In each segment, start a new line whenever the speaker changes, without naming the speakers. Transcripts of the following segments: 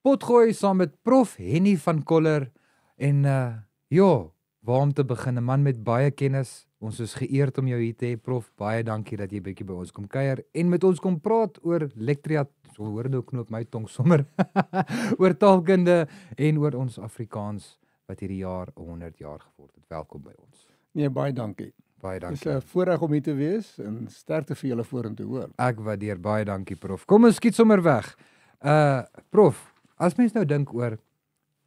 Potgooi saam met Prof Henny van Coller en ja, waar om te begin, 'n man met baie kennis. Ons is geëerd om jou hier te hê, Prof. Baie dankie dat jy bietjie by ons kom kuier en met ons kom praat oor so hoor nou knoop my tong sommer oor taalkunde en oor ons Afrikaans wat hierdie jaar 100 jaar geword het. Welkom by ons.
Nee, baie dankie.
Baie
Dit is
dankie.
'n voorreg om hier te wees en sterkte vir julle vorentoe hoor.
Ek waardeer baie dankie, Prof. Kom ons skiet sommer weg. Prof, as mens nou dink oor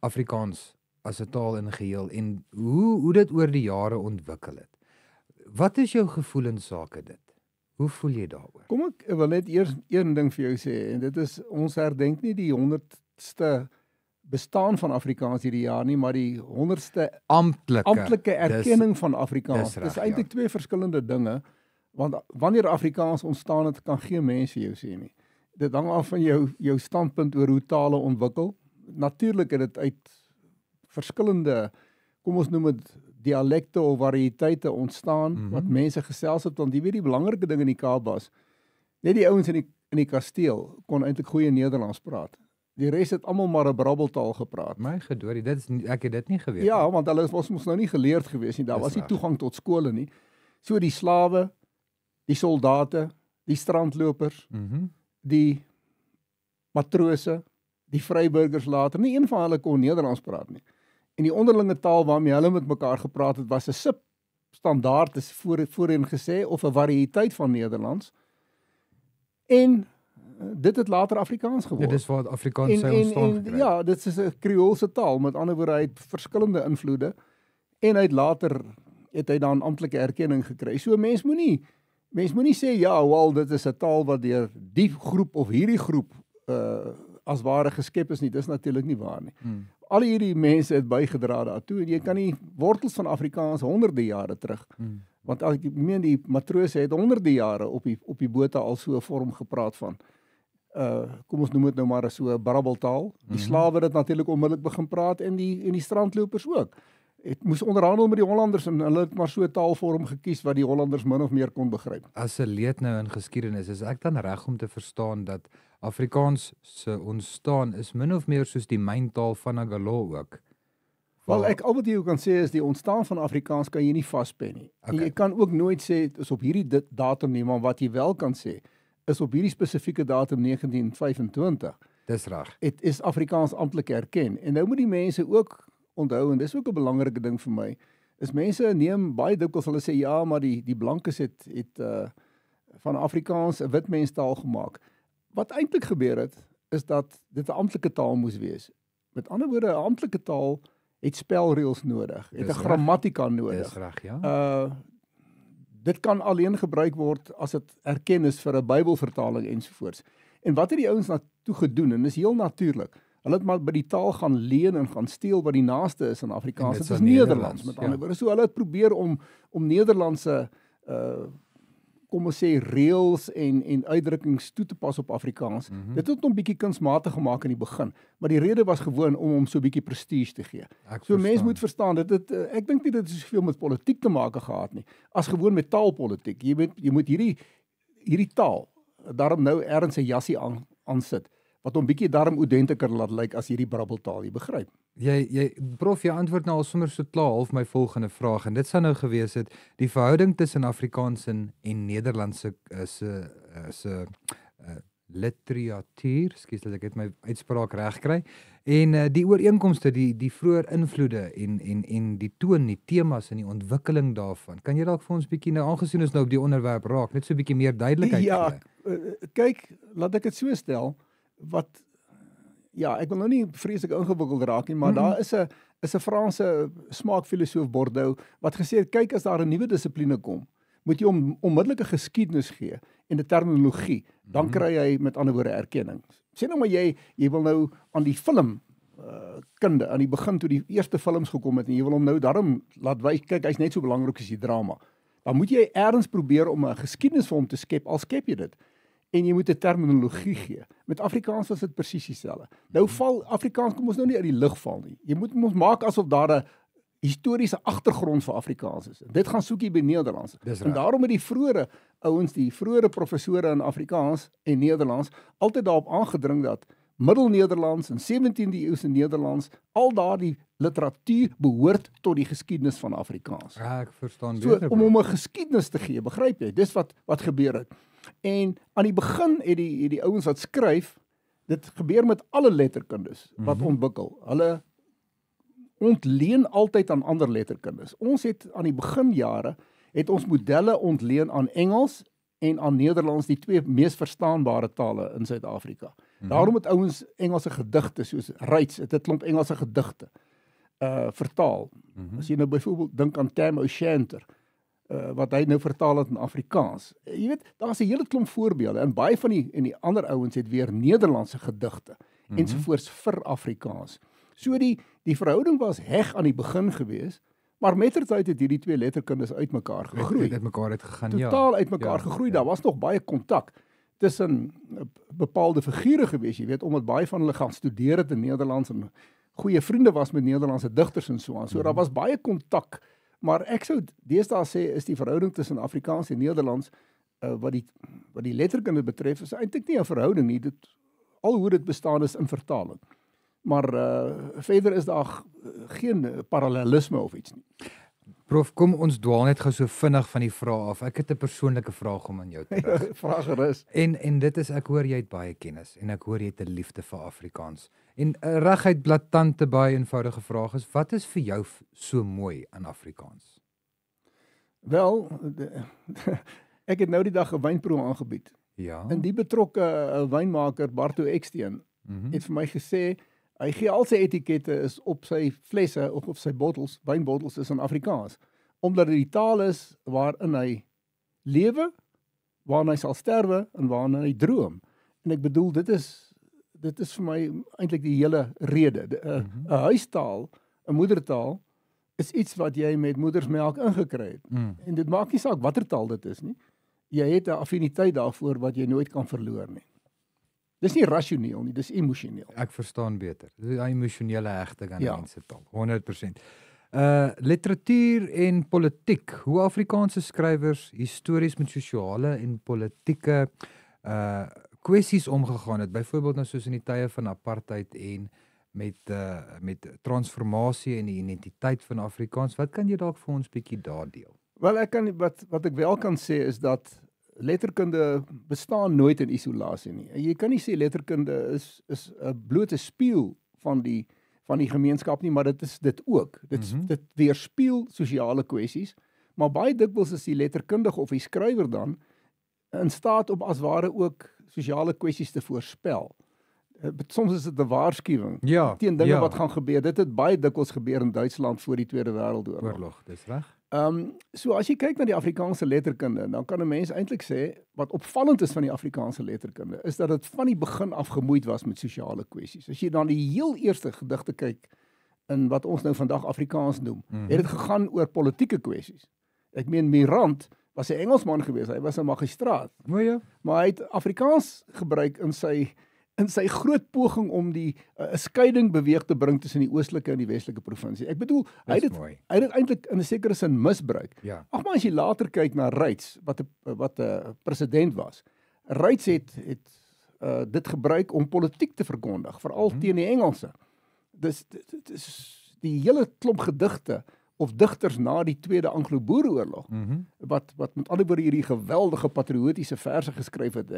Afrikaans as 'n taal in geheel en hoe dit oor die jare ontwikkel het. Wat is jou gevoel in sake dit? Hoe voel jy daaroor?
Kom ek wil net eers een ding vir jou sê en dit is ons herdenk nie die 100ste bestaan van Afrikaans hierdie jaar nie, maar die 100ste amptelike erkenning van Afrikaans. Dis eintlik twee verskillende dinge, want wanneer Afrikaans ontstaan het, kan geen mens vir jou sê nie. Dit hang af van jou standpunt oor hoe tale ontwikkel. Natuurlik het dit uit verskillende, kom ons noem dit dialekte of variëteite ontstaan wat mense gesels het, want jy weet die belangrike ding in die Kaap was, net die ouens in die kasteel kon eintlik goeie Nederlands praat. Die res het almal maar 'n brabbeltaal gepraat.
My gedorie, ek het dit nie geweet.
Ja, want hulle was mos nou nie geleerd gewees nie. Daar was nie toegang tot skole nie. So die slawe, die soldate, die strandlopers, die matrose, die vryburgers later, nie een van hulle kon Nederlands praat nie. En die onderlinge taal waarmee hulle met mekaar gepraat het, was 'n substandaard, is voorheen gesê, of 'n variëteit van Nederlands. En dit het later Afrikaans geword.
Ja, dis waar Afrikaans sy ontstaan gekry.
Ja, dit is 'n Kreoolse taal, met ander woorde, hy het verskillende invloede, en het hy dan amptelike erkenning gekry. So mens moenie sê, ja, wel, dit is 'n taal wat deur die groep of hierdie groep as ware geskep is nie. Dis natuurlik nie waar nie. Al hierdie mense het bygedra daartoe, en jy kan nie wortels van Afrikaans honderde jare terug, want ek meen die matrose het honderde jare op die bote al so 'n vorm gepraat van, kom ons noem dit nou maar so 'n brabbeltaal. Die slawe het natuurlik onmiddellik begin praat, en die strandlopers ook. Het moes onderhandel met die Hollanders, en hulle het maar so 'n taalvorm gekies wat die Hollanders min of meer kon begryp.
As 'n leet nou in geskiedenis, is ek dan reg om te verstaan dat Afrikaans se ontstaan is min of meer soos die myntaal van Agalo ook?
Wel, al wat jy kan sê is die ontstaan van Afrikaans kan jy nie vaspen nie. Okay. En jy kan ook nooit sê dit is op hierdie datum nie, maar wat jy wel kan sê is op hierdie spesifieke datum 1925.
Dis reg.
Dit is Afrikaans amptelik erken. En nou moet die mense ook onthou, en dis ook 'n belangrike ding vir my, is mense neem baie dikwels, hulle sê ja, maar die blankes het van Afrikaans 'n wit menstaal gemaak. Wat eintlik gebeur het, is dat dit 'n amptelike taal moes wees. Met ander woorde, 'n amptelike taal het spelreëls nodig, het 'n grammatika nodig.
Dis reg, ja.
Dit kan alleen gebruik word as dit erken is vir 'n Bybelvertaling ensovoorts. En wat het die ouens daartoe gedoen? En dis heel natuurlik. Hulle het maar by die taal gaan leen en gaan steel wat die naaste is aan Afrikaans. Dit is Nederlands, met ander woorde. So hulle het probeer om Nederlandse kom ons sê reëls en uitdrukkings toe te pas op Afrikaans. Dit het hom bietjie kunsmatig gemaak in die begin, maar die rede was gewoon om hom so bietjie prestige te gee. So mense moet verstaan, ek dink nie dit het soveel met politiek te maak gehad nie, as gewoon met taalpolitiek. Jy moet hierdie taal daarom nou ergens 'n jassie aan sit, wat hom bietjie daarom oudentiker laat lyk as hierdie brabbeltaal, jy begryp.
Prof, jy antwoord nou al sommer so klaar half my volgende vraag, en dit sou nou gewees het, die verhouding tussen Afrikaans en Nederlands se literatuur, skus dat ek het my uitspraak reg kry, en die ooreenkomste, die vroeër invloede en die toon, die temas en die ontwikkeling daarvan. Kan jy dalk vir ons bietjie nou, aangesien ons nou op die onderwerp raak, net so 'n bietjie meer duidelikheid gee?
Ja, kyk, laat ek dit so stel, ek wil nou nie vreeslik ingewikkeld raak nie, maar daar is 'n Franse smaakfilosoof Bordeaux wat gesê het, kyk, as daar 'n nuwe dissipline kom, moet jy onmiddellike geskiedenis gee en 'n terminologie, dan kry jy met ander woorde erkenning. Sê nou maar jy wil nou aan die film kunde aan die begin toe die eerste films gekom het, en jy wil hom nou daarom laat wys, kyk, hy's net so belangrik as die drama. Dan moet jy ergens probeer om 'n geskiedenis vir hom te skep, al skep jy dit. En jy moet 'n terminologie gee. Met Afrikaans was dit presies dieselfde. Nou val Afrikaans, kom ons nou nie uit die lug val nie. Jy moet ons maak asof daar 'n historiese agtergrond vir Afrikaans is. Dit gaan soek jy by Nederlands. En daarom het die vroeëre professore in Afrikaans en Nederlands altyd daarop aangedring dat Middelnederlands en 17de eeuse Nederlands, al daardie literatuur behoort tot die geskiedenis van Afrikaans.
Ja, ek verstaan
So,
beter.
om hom 'n geskiedenis te gee, begryp jy? Dis wat gebeur het. En aan die begin het die ouens wat skryf, dit gebeur met alle letterkundes wat ontwikkel. Hulle ontleen altyd aan ander letterkundes. Ons het aan die beginjare het ons modelle ontleen aan Engels en aan Nederlands, die twee mees verstaanbare tale in Suid-Afrika. Daarom het ouens Engelse gedigte soos Reitz, het 'n klomp Engelse gedigte vertaal. As jy nou byvoorbeeld dink aan Tam O'Shanter, wat hy nou vertaal het in Afrikaans. Jy weet, daar's 'n hele klomp voorbeelde en baie van die ander ouens het weer Nederlandse gedigte ensovoorts vir Afrikaans. So die verhouding was heg aan die begin gewees, maar mettertyd het hierdie twee letterkundes uitmekaar gegroei.
Het uitmekaar het gegaan,
Totaal uitmekaar gegroei. Daar was nog baie kontak tussen bepaalde figure gewees, jy weet, omdat baie van hulle gaan studeer het in Nederlands en goeie vriende was met Nederlandse digters en so aan. So daar was baie kontak, maar ek sou deesdae sê is die verhouding tussen Afrikaans en Nederlands wat die letterkunde betref is eintlik nie 'n verhouding nie. Al hoe dit bestaan is in vertaling. Maar verder is daar geen parallelisme of iets nie.
Prof, kom ons dwaal net gou so vinnig van die vraag af. Ek het 'n persoonlike vraag om aan jou te rig.
Vraag gerus.
En dit is, ek hoor jy het baie kennis en ek hoor jy het 'n liefde vir Afrikaans. En 'n reguit blaatante baie eenvoudige vraag is, wat is vir jou so mooi aan Afrikaans?
Wel, ek het nou die dag 'n wynproe aangebied.
Ja.
En die betrokke wynmaker Barto Eksteen het vir my gesê hy gee al sy etikette is op sy flesse of op sy bottels, wynbottels is in Afrikaans, omdat dit die taal is waarin hy lewe, waarin hy sal sterwe en waarin hy droom. En ek bedoel dit is vir my eintlik die hele rede. 'n Huistaal, 'n moedertaal is iets wat jy met moedersmelk ingekry het. En dit maak nie saak watter taal dit is nie. Jy het 'n affiniteit daarvoor wat jy nooit kan verloor nie. Dis nie rasioneel nie, dis emosioneel.
Ek verstaan beter. Dis 'n emosionele hegting aan
Ja.
mense taal. 100%. Literatuur en politiek. Hoe Afrikaanse skrywers histories met sosiale en politieke kwessies omgegaan het. Byvoorbeeld nou soos in die tye van apartheid en met transformasie en die identiteit van Afrikaans. Wat kan jy dalk vir ons bietjie daar deel?
Wel, wat ek wel kan sê is dat letterkunde bestaan nooit in isolasie nie. Jy kan nie sê letterkunde is 'n blote spieël van die gemeenskap nie, maar dit is dit ook. Dit weerspieël sosiale kwessies, maar baie dikwels is die letterkundige of die skrywer dan in staat om as ware ook sosiale kwessies te voorspel. Soms is dit 'n waarskuwing teen dinge wat gaan gebeur. Dit het baie dikwels gebeur in Duitsland voor die Tweede Wêreldoorlog.
Dis reg.
So as jy kyk na die Afrikaanse letterkunde, dan kan 'n mens eintlik sê wat opvallend is van die Afrikaanse letterkunde is dat dit van die begin af gemoeid was met sosiale kwessies. As jy dan die heel eerste gedigte kyk in wat ons nou vandag Afrikaans noem, het dit gegaan oor politieke kwessies. Ek meen Mirant was 'n Engelsman geweest, hy was 'n magistraat. Maar hy het Afrikaans gebruik in sy groot poging om 'n skeiding beweeg te bring tussen die oostelike en die westelike provinsie. Ek bedoel, hy het dit eintlik in 'n sekere sin misbruik.
Ja.
Ag maar as jy later kyk na Reitz wat 'n president was. Reitz het dit gebruik om politiek te verkondig, veral teen die Engelse. Dis die hele klomp gedigte of digters na die Tweede Anglo-Boereoorlog wat met ander woorde hierdie geweldige patriotiese verse geskryf het.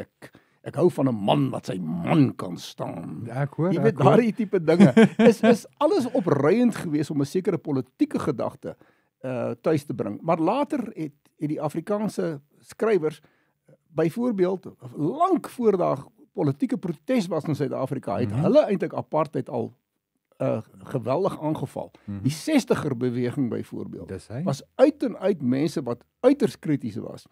Ek hou van 'n man wat sy man kan staan.
Ek hoor.
Jy weet daardie tipe dinge is alles opruiend geweest om 'n sekere politieke gedagte tuis te bring. Maar later het die Afrikaanse skrywers byvoorbeeld lank voor daar politieke protes was in Suid-Afrika, het hulle eintlik apartheid al geweldig aangeval. Die 60er beweging byvoorbeeld was uit en uit mense wat uiters krities was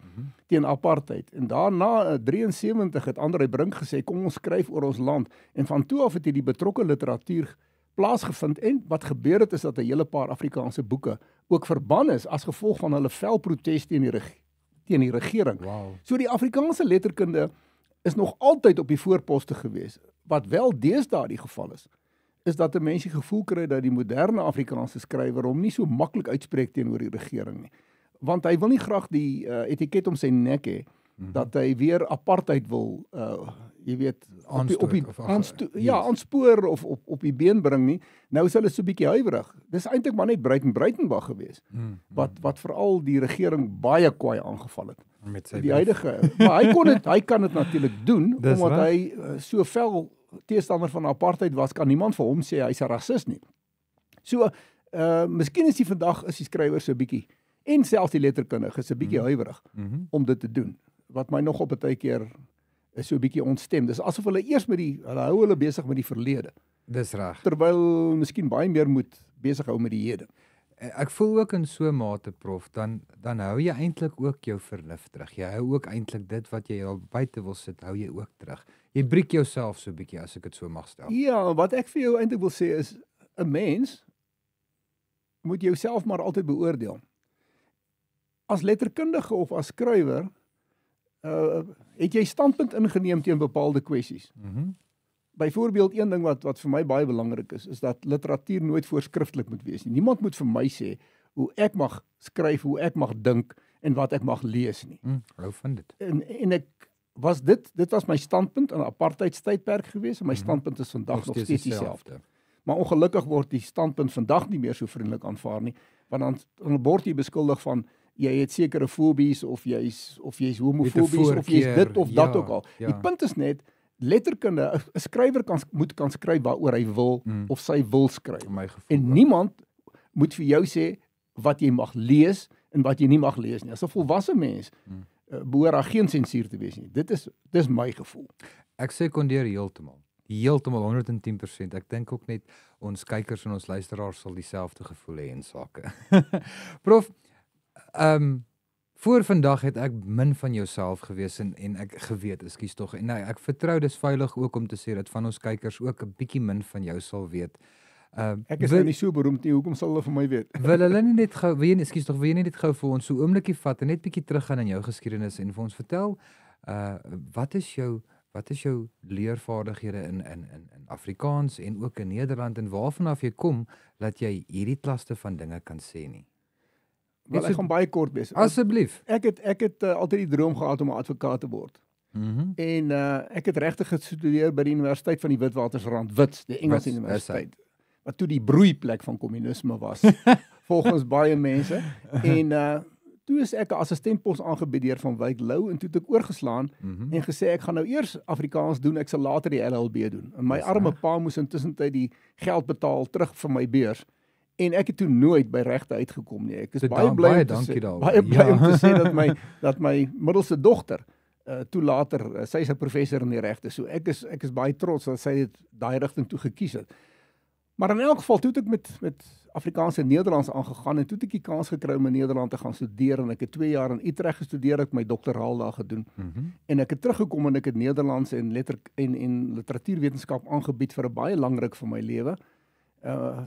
teen apartheid. En daarna 73 het André Brink gesê kom ons skryf oor ons land en van toe af het die betrokke literatuur plaasgevind en wat gebeur het is dat 'n hele paar Afrikaanse boeke ook verban is as gevolg van hulle fel protes teen die regering.
Wow.
So die Afrikaanse letterkunde is nog altyd op die voorposte gewees. Wat wel deesdae die geval is dat 'n mens die gevoel kry dat die moderne Afrikaanse skrywer hom nie so maklik uitspreek teenoor die regering nie. Want hy wil nie graag die etiket om sy nek hê dat hy weer apartheid wil jy weet,
Aanstoot
aanspoor of op die been bring nie. Nou is hulle so 'n bietjie huiwerig. Dis eintlik maar net Breitenberg gewees wat veral die regering baie kwaai aangeval het.
Met sy
Die huidige, maar hy kan dit natuurlik doen
Dis
omdat
waar.
hy so fel teestander van apartheid was, kan niemand vir hom sê hy's 'n rasis nie. So miskien is die skrywer so 'n bietjie en selfs die letterkundige is 'n bietjie huiwerig om dit te doen. Wat my nog op 'n tydjie is so 'n bietjie ontstem. Dis asof hulle eers hulle hou hulle besig met die verlede,
Dis reg.
terwyl miskien baie meer moet besig hou met die hede.
Ek voel ook in so 'n mate, prof, dan hou jy eintlik ook jou vernuf terug. Jy hou ook eintlik dit wat jy al buite wil sit, hou jy ook terug. Jy breek jouself so 'n bietjie, as ek dit so mag stel.
Ja, wat ek vir jou eintlik wil sê is 'n mens moet jouself maar altyd beoordeel. As letterkundige of as skrywer het jy standpunt ingeneem teen bepaalde kwessies. Byvoorbeeld een ding wat vir my baie belangrik is dat literatuur nooit voorskriftelik moet wees nie. Niemand moet vir my sê hoe ek mag skryf, hoe ek mag dink en wat ek mag lees nie.
Hou van dit.
En ek was dit was my standpunt in 'n apartheidstydperk gewees en my standpunt is vandag nog steeds dieselfde. Maar ongelukkig word die standpunt vandag nie meer so vriendelik aanvaar nie, want dan word jy beskuldig van jy het sekere fobies of jy's homofobies of jy's dit of dat ook al. Die punt is net letterkunde, 'n skrywer moet kan skryf waaroor hy wil of sy wil skryf. En niemand moet vir jou sê wat jy mag lees en wat jy nie mag lees nie. As 'n volwasse mens behoort daar geen sensuur te wees nie. Dis my gevoel.
Ek sekondeer heeltemal 110%. Ek dink ook net ons kykers en ons luisteraars sal dieselfde gevoel hê in sake. Prof, voor vandag het ek min van jouself gewees en ek geweet, ekskuus tog, en ek vertrou dis veilig ook om te sê dat van ons kykers ook 'n bietjie min van jou sal weet.
Ek is nou nie so beroemd nie, hoekom sal hulle van my weet?
Wil hulle nie net gou, wil jy nie net gou vir ons so 'n oombliekie vat en net bietjie teruggaan in jou geskiedenis en vir ons vertel, wat is jou leervaardighede in Afrikaans en ook in Nederland en waarvan af jy kom dat jy hierdie klaste van dinge kan sê nie?
Wel, ek gaan baie kort wees.
Asseblief.
Ek het altyd die droom gehad om 'n advokaat te word. En ek het regtig gestudeer by die Universiteit van die Witwatersrand, Wits, die Engelse Universiteit, wat toe die broeiplek van kommunisme was, volgens baie mense. En toe is ek 'n assistentpos aangebied deur van Wyk Lou en toe het ek oorgeslaan en gesê ek gaan nou eers Afrikaans doen, ek sal later die LLB doen. En my arme pa moes intussen tyd die geld betaal terug vir my beurs. En ek het toe nooit by regte uitgekom nie. Ek is baie bly om te sê dat my middelste dogter toe later, sy is 'n professor in die regte. So ek is baie trots dat sy daai rigting toe gekies het. Maar in elk geval toe het ek met Afrikaans en Nederlands aangegaan en toe het ek die kans gekry om in Nederland te gaan studeer en ek het 2 jaar in Utrecht gestudeer, ek my doktoraal daar gedoen. En ek het teruggekom en ek het Nederlands en literatuurwetenskap aangebied vir 'n baie lang ruk van my lewe.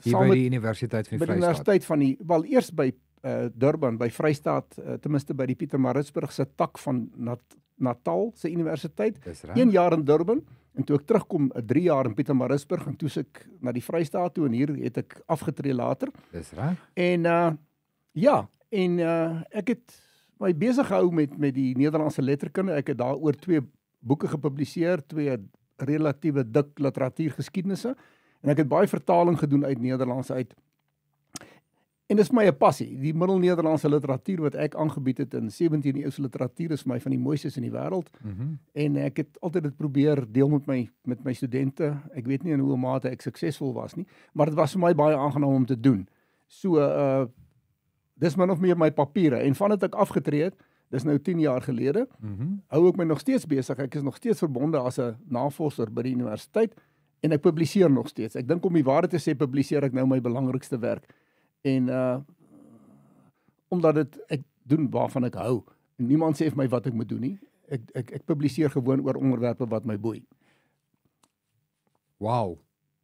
Hier by die Universiteit van die Vrystaat.
By die Universiteit van die, wel eers by Durban, by Vrystaat, ten minste by die Pietermaritzburg se tak van Natal se universiteit. 1 jaar in Durban en toe ek terugkom 3 jaar in Pietermaritzburg en toe ek na die Vrystaat toe en hier het ek afgetree later.
Dis reg.
En ek het my besig gehou met die Nederlandse letterkunde. Ek het daaroor 2 boeke gepubliseer, 2 relatiewe dik literatuurgeskiedenisse. En ek het baie vertaling gedoen uit Nederlands uit. En dit is my 'n passie. Die Middelnederlandse literatuur wat ek aangebied het in 17de eeuse literatuur is vir my van die mooistes in die wêreld. En ek het altyd dit probeer deel met my studente. Ek weet nie in hoe mate ek suksesvol was nie, maar dit was vir my baie aangenaam om te doen. So dis min of meer my papiere en vandat ek afgetree het, dis nou 10 jaar gelede, hou ek my nog steeds besig. Ek is nog steeds verbonde as 'n navorser by die universiteit. En ek publiseer nog steeds. Ek dink om die waarheid te sê, publiseer ek nou my belangrikste werk. En omdat ek doen waarvan ek hou. En niemand sê vir my wat ek moet doen nie. Ek publiseer gewoon oor onderwerpe wat my boei.
Wow.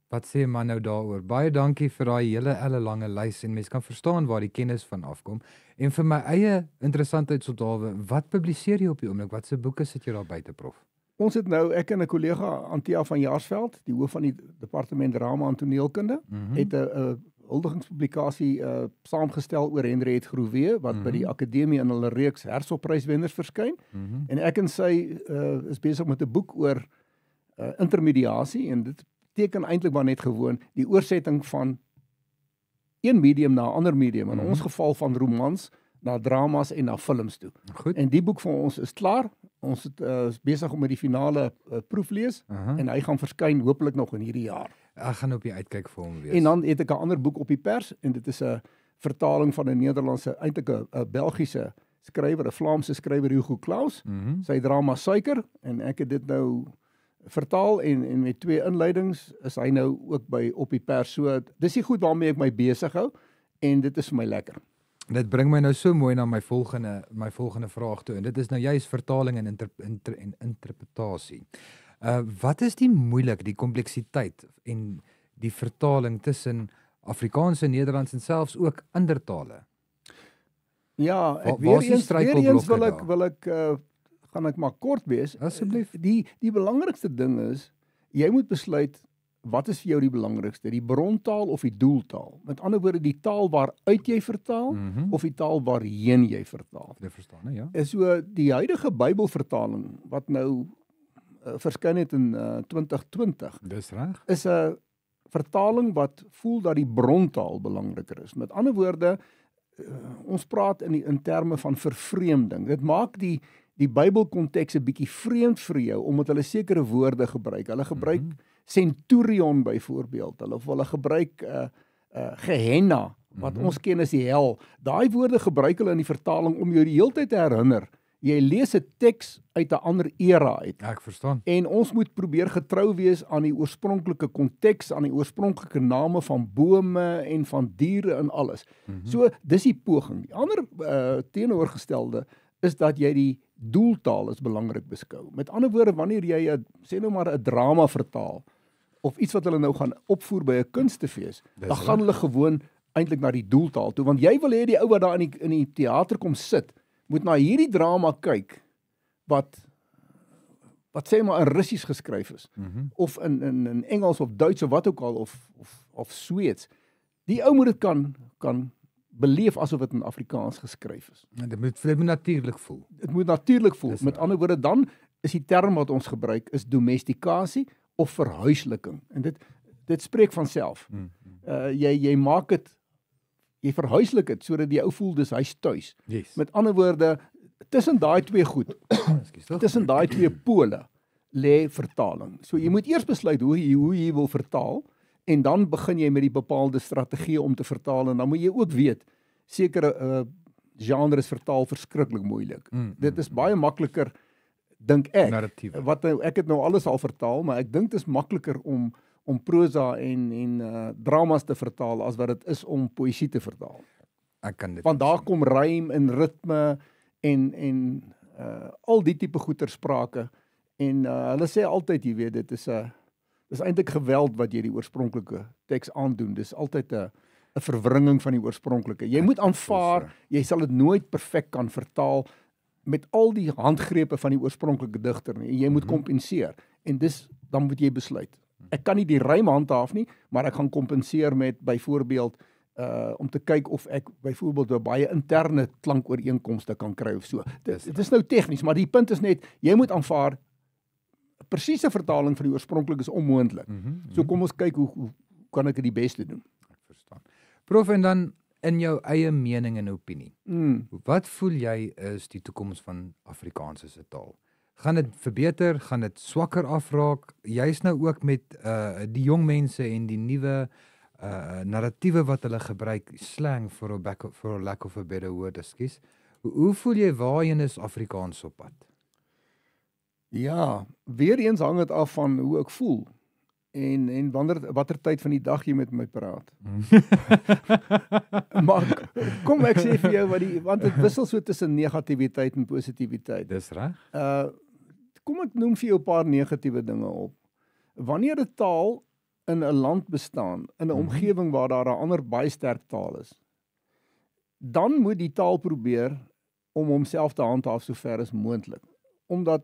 Wat sê man nou daaroor? Baie dankie vir daai hele lange lys en mens kan verstaan waar die kennis van afkom. En vir my eie interessantheidsopdrawe, wat publiseer jy op die oomblik? Watse boeke sit jy daar buite, prof?
Ons het nou, ek en 'n kollega Antia van Jaarsveld, die hoof van die departement drama en toneelkunde, het 'n huldigingspublikasie saamgestel oor Henriette Groewe wat by die akademie in hulle reeks Hertzogpryswenners verskyn. En ek en sy is besig met 'n boek oor intermediasie, en dit beteken eintlik maar net gewoon die oorsetting van een medium na 'n ander medium, in ons geval van romans na dramas en na films toe.
Goed.
En die boek van ons is klaar. Ons is besig om met die finale proeflees en hy gaan verskyn hopelik nog in hierdie jaar.
Ek gaan op die uitkyk vir hom wees.
En dan het ek 'n ander boek op die pers en dit is 'n vertaling van 'n Nederlandse, eintlik 'n Belgiese skrywer, 'n Vlaamse skrywer, Hugo Claus. Sy drama Suiker, en ek het dit nou vertaal en met 2 inleidings is hy nou ook by op die pers. So dis die goed waarmee ek my besig hou en dit is vir my lekker.
Dit bring my nou so mooi na my volgende vraag toe, en dit is nou juist vertaling en interpretasie. Wat is die moeilik, die kompleksiteit en die vertaling tussen Afrikaans en Nederlands en selfs ook ander tale?
Ja, ek
Waar is die
weer eens
struikelblokke
wil ek gaan ek maar kort wees.
Asseblief.
Die belangrikste ding is, jy moet besluit wat is vir jou die belangrikste, die brontaal of die doeltaal? Met ander woorde, die taal waaruit jy vertaal of die taal waarheen jy vertaal.
Jy verstaan, ja.
En so die huidige Bybelvertaling wat nou verskyn het in 2020
Dis reg.
is 'n vertaling wat voel dat die brontaal belangriker is. Met ander woorde, ons praat in terme van vervreemding. Dit maak die Bybelkonteks 'n bietjie vreemd vir jou omdat hulle sekere woorde gebruik. Hulle gebruik centurion byvoorbeeld, hulle gebruik Gehenna, wat ons ken as die hel. Daai woorde gebruik hulle in die vertaling om jou die hele tyd te herinner. Jy lees 'n teks uit 'n ander era uit.
Ek verstaan.
En ons moet probeer getrou wees aan die oorspronklike konteks, aan die oorspronklike name van bome en van diere en alles. So dis die poging. Die ander teenoorgestelde is dat jy die doeltaal is belangrik beskou. Met ander woorde, wanneer jy sê nou maar 'n drama vertaal of iets wat hulle nou gaan opvoer by 'n kunstefees, dan gaan hulle gewoon eintlik na die doeltaal toe, want jy wil hê die ou wat daar in die teater kom sit, moet na hierdie drama kyk wat sê maar in Russies geskryf is of in Engels of Duits of wat ook al of Sweeds. Die ou moet dit kan beleef asof dit in Afrikaans geskryf is.
Dit moet natuurlik voel.
Dit moet natuurlik voel.
Dis
Met ander woorde, dan is die term wat ons gebruik is domestikasie of verhuisliking. En dit spreek van self. Jy maak dit, jy verhuislik dit sodat die ou voel dis hy's tuis.
Yes.
Met ander woorde, tussen daai twee goed, tussen daai twee pole lê vertaling. So jy moet eers besluit hoe jy wil vertaal en dan begin jy met die bepaalde strategieë om te vertaal en dan moet jy ook weet sekere genres vertaal verskriklik moeilik. Dit is baie makliker dink ek.
Narratiewe.
Wat nou ek het nou alles al vertaal, maar ek dink dit is makliker om prosa en dramas te vertaal as wat dit is om poësie te vertaal.
Ek kan dit.
Want daar kom rym en ritme en al die tipe goetersprake en hulle sê altyd, jy weet, dit is eintlik geweld wat jy die oorspronklike teks aandoen. Dis altyd 'n verwringing van die oorspronklike. Jy moet aanvaar, jy sal dit nooit perfek kan vertaal met al die handgrepe van die oorspronklike digter nie. Jy moet kompenseer en dan moet jy besluit. Ek kan nie die rym handhaaf nie, maar ek gaan kompenseer met byvoorbeeld om te kyk of ek byvoorbeeld baie interne klankooreenkomste kan kry of so. Dit is nou tegnies, maar die punt is net jy moet aanvaar presiese vertaling van die oorspronklik is onmoontlik. So kom ons kyk hoe kan ek dit die beste doen.
Ek verstaan. Prof, en dan in jou eie mening en opinie. Wat voel jy is die toekoms van Afrikaans as 'n taal? Gaan dit verbeter, gaan dit swakker afraak? Jy's nou ook met die jong mense en die nuwe narratiewe wat hulle gebruik, slang for a lack of a better word, ekskuus. Hoe voel jy waarheen is Afrikaans op pad?
Ja, weer eens hang dit af van hoe ek voel en watter tyd van die dag jy met my praat. Maar kom ek sê vir jou want dit wissel so tussen negativiteit en positiwiteit.
Dis reg.
Kom ek noem vir jou 'n paar negatiewe dinge op. Wanneer 'n taal in 'n land bestaan, in 'n omgewing waar daar 'n ander baie sterk taal is, dan moet die taal probeer om homself te handhaaf so ver as moontlik, omdat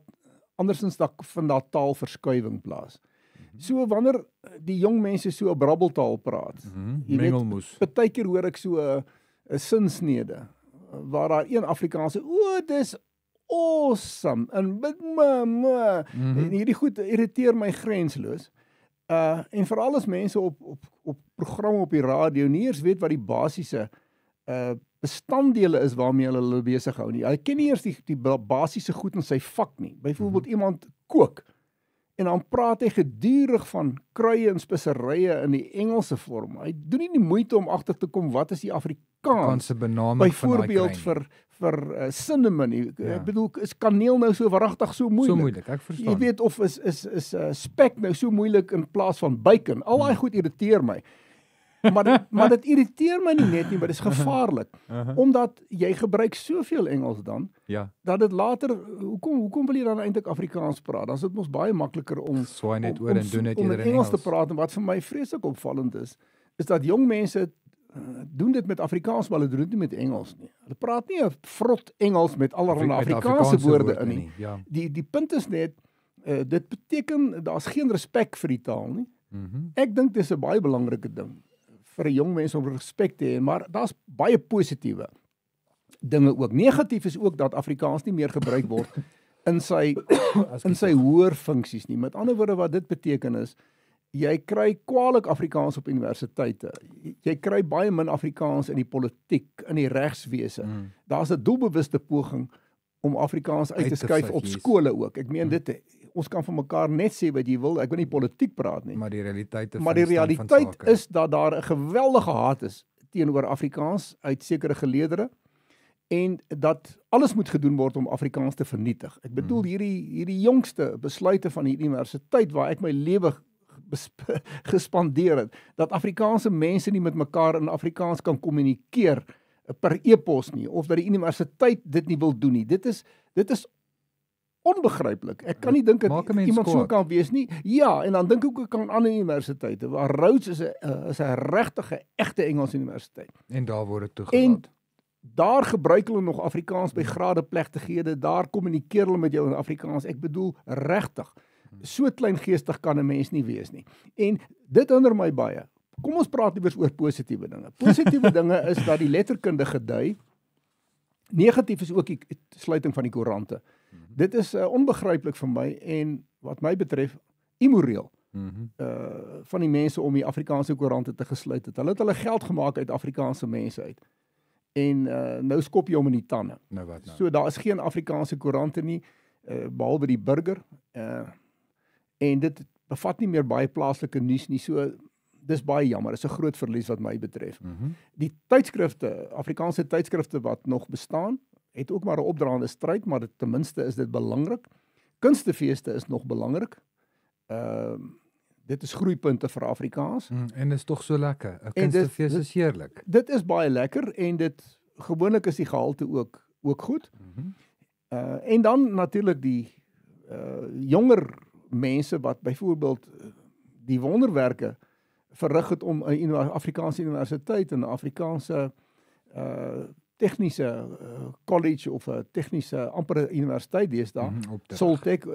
andersins vind daar taalverskuiwing plaas. So wanneer die jong mense so 'n brabbeltaal praat,
mengelmoes.
Partykeer hoor ek so 'n sinsnede waar daar een Afrikaanse, dis awesome en en hierdie goed irriteer my grensloos. En veral as mense op programme op die radio nie eers weet wat die basiese bestanddele is waarmee hulle besig hou nie. Hy ken nie eers die basiese goed in sy vak nie. Byvoorbeeld iemand kook en dan praat hy gedurig van kruie en speserye in die Engelse vorm. Hy doen nie die moeite om agter te kom wat is die Afrikaanse
benaming van daai
byvoorbeeld vir cinnamon. Ek bedoel, is kaneel nou so wragtig so moeilik?
So moeilik, ek verstaan.
Jy weet of is spek nou so moeilik in plaas van bacon. Al daai goed irriteer my. Maar dit irriteer my nie net nie, maar dit is gevaarlik. Omdat jy gebruik soveel Engels dan, dat dit later, hoekom wil jy dan eintlik Afrikaans praat? Dan is dit mos baie makliker om
swaai net oor en doen dit
om
eerder in
Engels te praat. En wat vir my vreeslik opvallend is dat jong mense doen dit met Afrikaans, maar hulle doen dit nie met Engels nie. Hulle praat nie 'n vrot Engels met allerlei Afrikaanse woorde in nie.
Ja.
Die punt is net, dit beteken, daar's geen respek vir die taal nie. Ek dink dis 'n baie belangrike ding vir 'n jong mens om respek te hê, maar daar's baie positiewe dinge ook. Negatief is ook dat Afrikaans nie meer gebruik word in sy hoër funksies nie. Met ander woorde, wat dit beteken is, jy kry kwaliek Afrikaans op universiteite. Jy kry baie min Afrikaans in die politiek, in die regswese. Daar's 'n doelbewuste poging om Afrikaans uit te skuif op skole ook. Ek meen dit, ons kan van mekaar net sê wat jy wil, ek wil nie politiek praat nie.
Maar die realiteit
is dat daar 'n geweldige haat is teenoor Afrikaans uit sekere geleedere en dat alles moet gedoen word om Afrikaans te vernietig. Ek bedoel hierdie jongste besluite van die universiteit waar ek my lewe gespandeer het, dat Afrikaanse mense nie met mekaar in Afrikaans kan kommunikeer per e-pos nie, of dat die universiteit dit nie wil doen nie. Dit is onbegryplik. Ek kan nie dink dat iemand so kan wees nie. Ja, en dan dink ek ook aan ander universiteite, waar Rhodes is 'n regtige, egte Engelse universiteit.
En daar word dit toegelaat.
En daar gebruik hulle nog Afrikaans by gradeplegtighede, daar kommunikeer hulle met jou in Afrikaans. Ek bedoel, regtig. So kleingeestig kan 'n mens nie wees nie. En dit hinder my baie. Kom ons praat liewer oor positiewe dinge. Positiewe dinge is dat die letterkunde gedui. Negatief is ook die sluiting van die koerante. Dit is onbegryplik vir my en wat my betref immoreel. Van die mense om die Afrikaanse koerante te gesluit het. Hulle het hulle geld gemaak uit Afrikaanse mense uit. En nou skop jy hom in die tande.
Nou wat nou?
So daar is geen Afrikaanse koerante nie, behalwe die Burger. En dit bevat nie meer baie plaaslike nuus nie, so dis baie jammer, is 'n groot verlies wat my betref. Die tydskrifte, Afrikaanse tydskrifte wat nog bestaan, het ook maar 'n opdraande stryd, maar ten minste is dit belangrik. Kunstefeeste is nog belangrik. Dit is groeipunte vir Afrikaans.
En dit is tog so lekker. 'n Kunstefees is heerlik.
Dit is baie lekker en dit gewoonlik is die gehalte ook goed. En dan natuurlik die jonger mense wat byvoorbeeld die wonderwerke verrig het om 'n Afrikaanse universiteit en 'n Afrikaanse tegniese college of 'n tegniese amper universiteit deesdae Soltech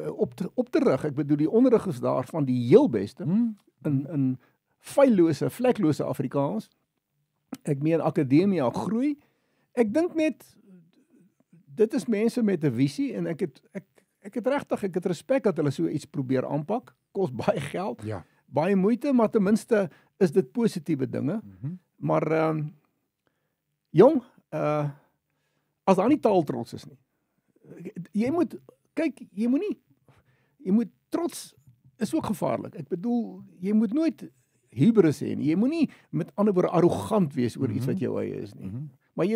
op te rig. Ek bedoel die onderrig is daar van die heel beste in feillose, vleklose Afrikaans. Ek meen akademia groei. Ek dink net dit is mense met 'n visie en ek het respek dat hulle so iets probeer aanpak. Kos baie geld.
Ja.
Baie moeite, maar ten minste is dit positiewe dinge. Maar jong, as daar nie taaltrots is nie. Jy moet trots is ook gevaarlik. Ek bedoel, jy moet nooit hubris hê nie. Jy moenie met ander woorde arrogant wees oor iets wat jou eie is nie. Maar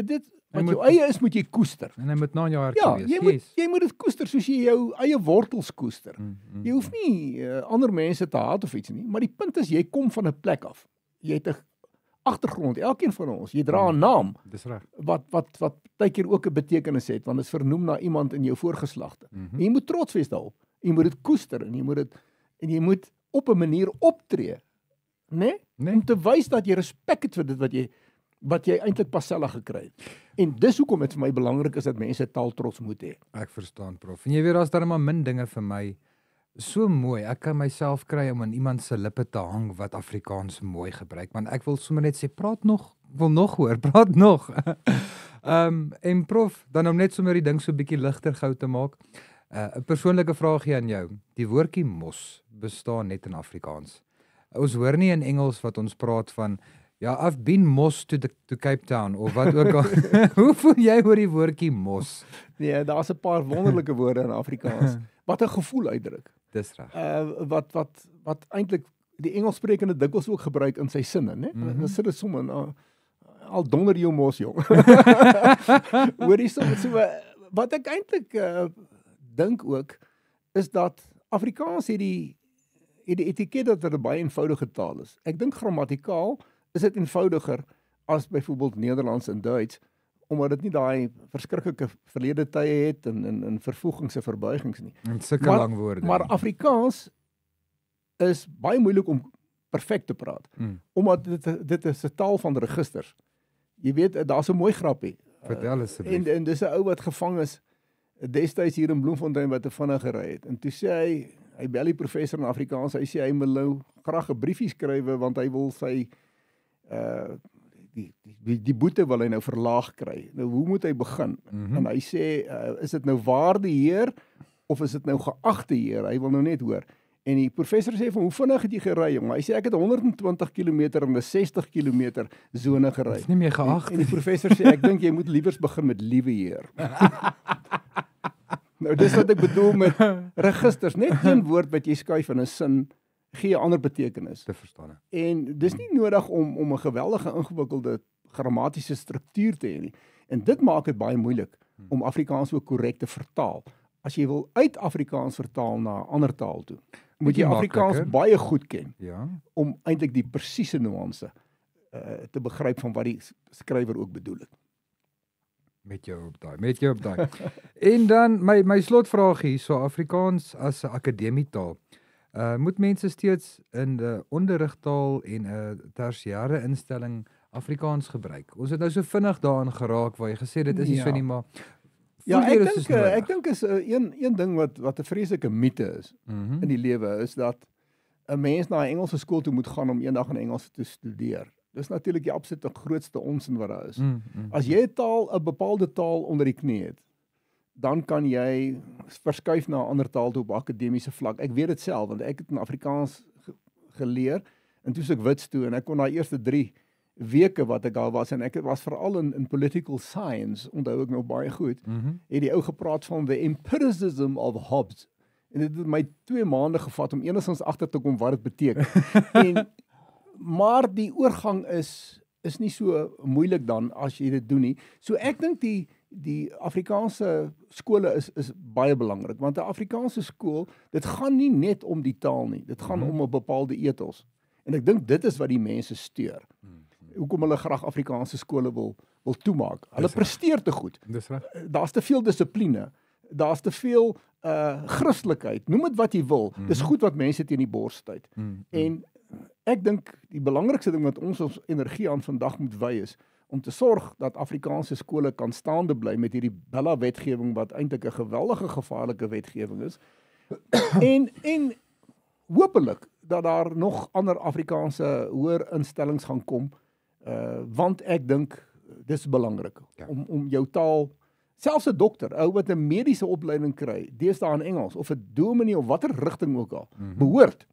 wat jou eie is, moet jy koester.
En hy moet na in jou hart
wees. Jy moet dit koester soos jy jou eie wortels koester. Jy hoef nie ander mense te haat of iets nie, maar die punt is jy kom van 'n plek af. Jy het 'n agtergrond, elkeen van ons. Jy dra 'n naam.
Dis reg.
Wat baie keer ook 'n betekenis het, want dit is vernoem na iemand in jou voorgeslagte. En jy moet trots wees daarop. Jy moet dit koester en jy moet op 'n manier optree, né? Om te wys dat jy respek het vir dit wat jy eintlik pasella gekry het. En dis hoekom dit vir my belangrik is dat mense taaltrots moet hê.
Ek verstaan, prof. En jy weet daar's maar min dinge vir my so mooi. Ek kan myself kry om aan iemand se lippe te hang wat Afrikaans mooi gebruik, want ek wil sommer net sê praat nog, wil nog hoor, praat nog. En prof, dan om net sommer die ding so 'n bietjie ligter gou te maak. 'n Persoonlike vraagie aan jou. Die woordjie mos bestaan net in Afrikaans. Ons hoor nie in Engels wat ons praat van ja, I've been mos to Cape Town of wat ook al. Hoe voel jy oor die woordjie mos?
Nee, daar's 'n paar wonderlike woorde in Afrikaans wat 'n gevoel uitdruk.
Dis reg.
Wat eintlik die Engelssprekende dikwels ook gebruik in sy sinne, né? Dan sit dit sommer al donder jou mos, jong. Hoorie so wat ek eintlik dink ook is dat Afrikaans het die etiket dat dit 'n baie eenvoudige taal is. Ek dink grammatikaal is dit eenvoudiger as byvoorbeeld Nederlands en Duits, omdat dit nie daai verskriklike verlede tye het en vervoegings en verbuigings nie.
En sulke lang woorde.
Maar Afrikaans is baie moeilik om perfek te praat, omdat dit is 'n taal van registers. Jy weet, daar's 'n mooi grappie.
Vertel asseblief.
En dis 'n ou wat gevang is destyds hier in Bloemfontein wat 'n vinnig gery het. En toe sê hy bel die professor in Afrikaans, hy sê hy wil nou graag 'n briefie skrywe want hy wil sy die boete wil hy nou verlaag kry. Nou hoe moet hy begin? En hy sê is dit nou waarde heer of is dit nou geagte heer? Hy wil nou net hoor. En die professor sê van hoe vinnig het jy gery, jong? Hy sê ek het 120 km in 'n 60 km sone gery.
Dis nie meer geag
En die professor sê ek dink jy moet liewers begin met liewe heer. Nou dis wat ek bedoel met registers, net een woord wat jy skuif in 'n sin gee 'n ander betekenis.
Te verstaan.
En dis nie nodig om 'n geweldige ingewikkelde grammatiese struktuur te hê nie. En dit maak dit baie moeilik om Afrikaans ook korrek te vertaal. As jy wil uit Afrikaans vertaal na 'n ander taal toe, moet jy Afrikaans baie goed ken, om eintlik die presiese nuance te begryp van wat die skrywer ook bedoel het.
Met jou op daai. En dan my slotvraag hier, so Afrikaans as 'n akademietaal. Moet mense steeds in 'n onderrigtaal en 'n tersiêre instelling Afrikaans gebruik? Ons het nou so vinnig daarin geraak waar jy gesê dit is nie so nie, maar
ja, ek dink is een ding wat 'n vreeslike mite is in die lewe, is dat 'n mens na 'n Engelse skool toe moet gaan om eendag in Engels te studeer. Dis natuurlik die absolute grootste onsin wat daar is. As jy 'n bepaalde taal onder die knie het, dan kan jy verskuif na 'n ander taal toe op akademiese vlak. Ek weet dit self, want ek het in Afrikaans geleer, en toe ek Wits toe, en ek kon daai eerste 3 weke wat ek daar was, en ek was veral in political science, onthou ek nou baie goed, het die ou gepraat van the empiricism of Hobbes. En dit het my 2 maande gevat om enigstens agter te kom wat dit beteken. Maar die oorgang is nie so moeilik dan as jy dit doen nie. So ek dink die Afrikaanse skole is baie belangrik, want 'n Afrikaanse skool, dit gaan nie net om die taal nie, dit gaan om 'n bepaalde ethos. En ek dink dit is wat die mense steur. Hoekom hulle graag Afrikaanse skole wil toemaak. Hulle presteer te goed.
Dis reg.
Daar's te veel dissipline. Daar's te veel Christelikheid. Noem dit wat jy wil. Dis goed wat mense teen die bors stuit. En ek dink die belangrikste ding wat ons energie aan vandag moet wy is om te sorg dat Afrikaanse skole kan staande bly met hierdie Bella wetgewing wat eintlik 'n geweldige gevaarlike wetgewing is. en hopelik dat daar nog ander Afrikaanse hoër instellings gaan kom, want ek dink dis belangrik om jou taal, selfs 'n dokter, ou wat 'n mediese opleiding kry, deesdae in Engels, of 'n dominee of watter rigting ook al, behoort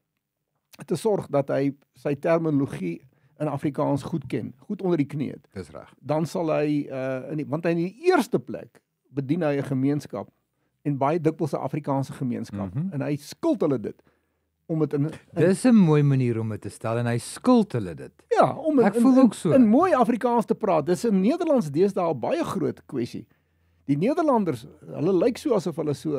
te sorg dat hy sy terminologie in Afrikaans goed ken, goed onder die knie het.
Dis reg.
Dan sal hy, want hy in die eerste plek bedien hy 'n gemeenskap, en baie dikwels 'n Afrikaanse gemeenskap, en hy skuld hulle dit.
Dis 'n mooi manier om dit te stel, en hy skuld hulle dit.
Ja, om in mooi Afrikaans te praat. Dis in Nederlands deesdae 'n baie groot kwessie. Die Nederlanders, hulle lyk so asof hulle so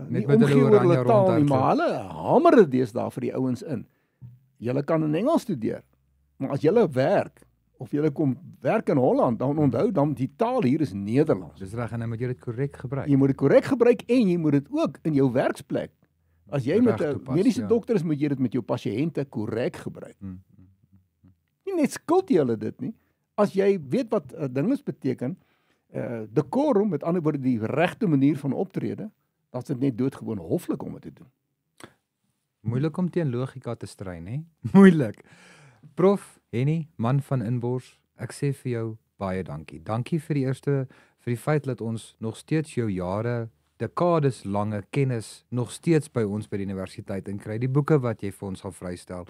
nie omgee oor hulle taal nie, maar hulle hamer dit deesdae vir die ouens in. Julle kan in Engels studeer, maar as julle werk, of julle kom werk in Holland, dan onthou dan die taal hier is Nederlands.
Dis reg, en dan moet jy dit korrek gebruik.
Jy moet dit korrek gebruik, en jy moet dit ook in jou werksplek. As jy met 'n mediese dokter is, moet jy dit met jou pasiënte korrek gebruik. Nie net skuld jy hulle dit nie. As jy weet wat dinges beteken, decorum, met ander woorde die regte manier van optrede, dan is dit net doodgewoon hoflik om dit te doen.
Moeilik om teen logika te stry, hè? Moeilik. Prof Henny, man van Inbors, ek sê vir jou baie dankie. Dankie vir die feit dat ons nog steeds jou jare, dekades lange kennis nog steeds by ons by die universiteit in kry. Die boeke wat jy vir ons sal vrystel.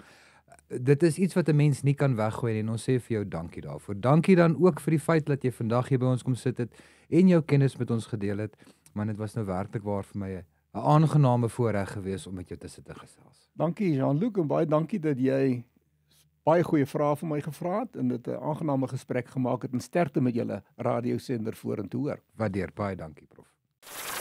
Dit is iets wat 'n mens nie kan weggooi nie en ons sê vir jou dankie daarvoor. Dankie dan ook vir die feit dat jy vandag hier by ons kom sit het en jou kennis met ons gedeel het. Maar dit was nou werklik waar vir my 'n aangename voorreg gewees om met jou te sit te gesels.
Dankie Jean-Luc en baie dankie dat jy baie goeie vrae vir my gevra het en dit 'n aangename gesprek gemaak het en sterkte met julle radiosender vorentoe hoor.
Waardeer, baie dankie prof.